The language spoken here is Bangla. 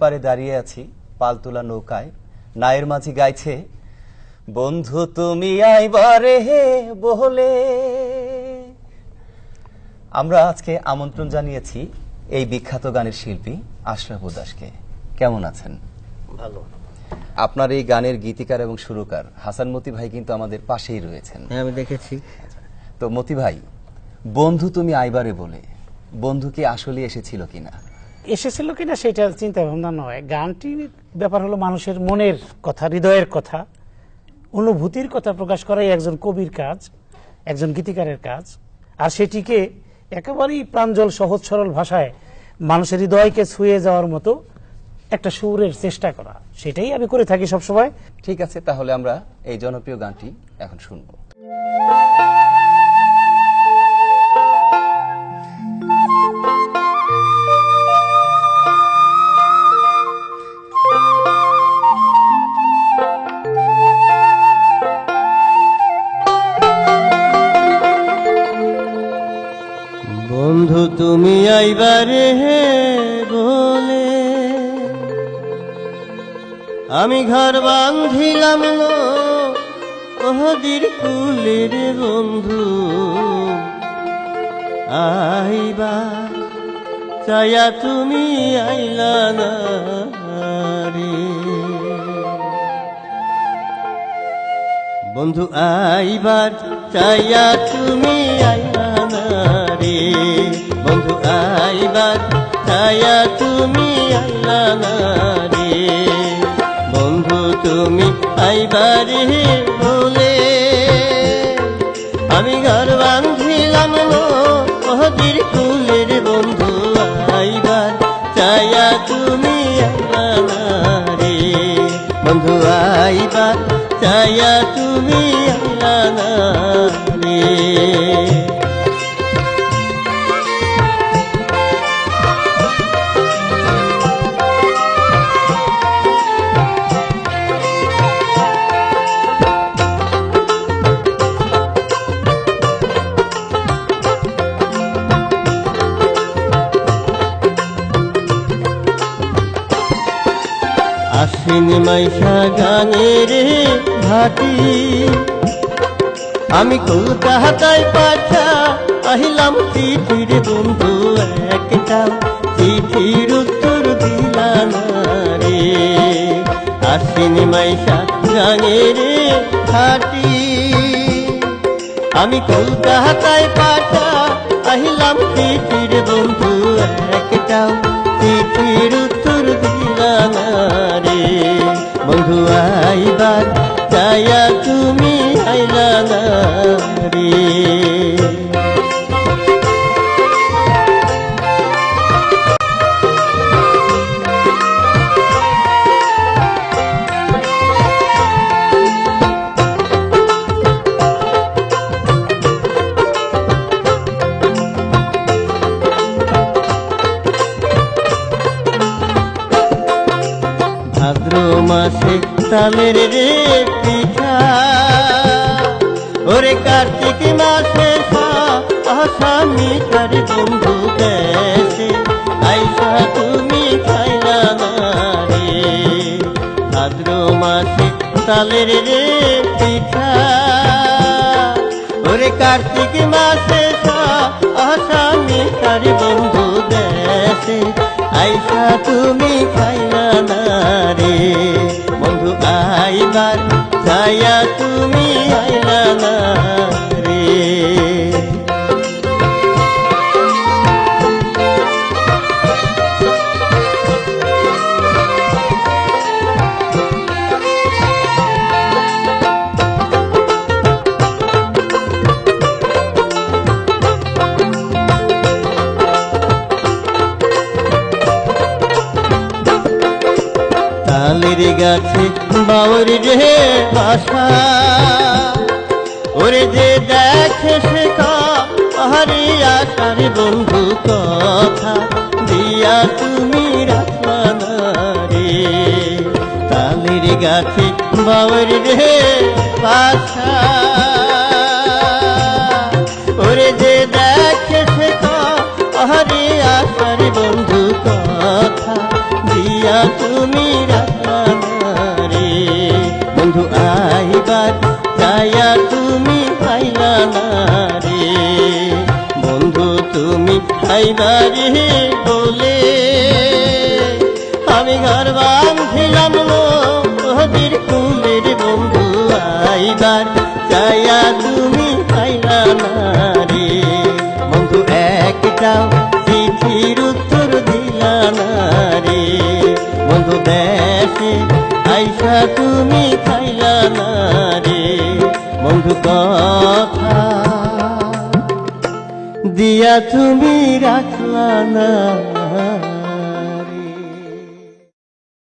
পাড়ে দাঁড়িয়ে আছি পালতোলা নৌকায়, নায়ের মাঝি গাইছে বন্ধু তুমি আইবারে হে বলে। আমরা আজকে আমন্ত্রণ জানিয়েছি এই বিখ্যাত গানের শিল্পী আশরাফ উদাসকে। কেমন আছেন? ভালো। আপনার এই গানের গীতিকার এবং সুরকার হাসান মতি ভাই কিন্তু আমাদের পাশেই রয়েছেন। হ্যাঁ, আমি দেখেছি। তো মতি ভাই, বন্ধু তুমি আইবারে বলে, বন্ধু কি আসলে এসেছিল কিনা? এসেছিল কিনা সেটা চিন্তা ভাবনা নয়, গানটির ব্যাপার হলো মানুষের মনের কথা, হৃদয়ের কথা, অনুভূতির কথা প্রকাশ করাই একজন কবির কাজ, একজন গীতিকারের কাজ। আর সেটিকে একেবারেই প্রাঞ্জল সহজ সরল ভাষায় মানুষের হৃদয়কে ছুঁয়ে যাওয়ার মতো একটা সুরের চেষ্টা করা, সেটাই আমি করে থাকি সবসময়। ঠিক আছে, তাহলে আমরা এই জনপ্রিয় গানটি এখন শুনবো। বন্ধু তুমি আইবারে হে বলে, আমি ঘর বাঁধিলাম ওহদির কুলের বন্ধু আইবা চায়া তুমি আইলা না রে। বন্ধু আইবার চায়া তুমি আইলা না রে। বন্ধু আইবার চায়া তুমি আইলা না রে। বন্ধু তুমি আইবারে বলে, আমি ঘর বাঁধিলাম ওহদির কুলের বন্ধু আইবার চায়া তুমি আইলা না রে। বন্ধু আইবার চায়া তুমি আইলা না রে। আশ্বিন মাইশা গানের ঘাটি, আমি কলকাতায় পাঠা আহিলাম চিঠির বন্ধু একটা, চিঠির উত্তর দিলা না রে। আশ্বিন মাইশা গানের ঘাটি, আমি কলকাতায় পাঠা আহিলাম চিঠির বন্ধু একটা, চিঠির উত্তর দিলা না রে। বন্ধু আইবার চায়া তুমি আইলা না রে। ভাদ্র মাসে তালের রে পিঠা, ওরে কার্তিক মাসে আসামি তার বন্ধু দেশে আইসা তুমি খাইলা না রে। ভাদ্র মাসে তালের রে পিঠা, ওরে কার্তিক মাসে আসামি তার বন্ধু দেশে আইসা তুমি খাইলা না রে। বন্ধু আইবার চায়া তুমি আইলা না রে। তালের গাছে বাউর রে বাসা, ওরে যে দেখে সে আহারে আসার বন্ধু কথা দিয়া তুমি রাখলা না রে। তালের গাছে বাউর রে বাসা, ওরে যে দেখে সে আহারে আসার বন্ধু কথা দিয়া তুমি রাখলা না রে বন্ধু আইবার চাইয়া তুমি পাইলা না রে বন্ধু তুমি আইবারে বলে আমি ঘর বাঁধিলাম নদীর কুলের বন্ধু আইবার চাইয়া তুমি পাইলা না রে বন্ধু একটাও চিঠির উত্তর দিলা না রে বন্ধু দেশে আইসা তুমি খাইলা না রে বন্ধু কথা দিয়া তুমি রাখলা না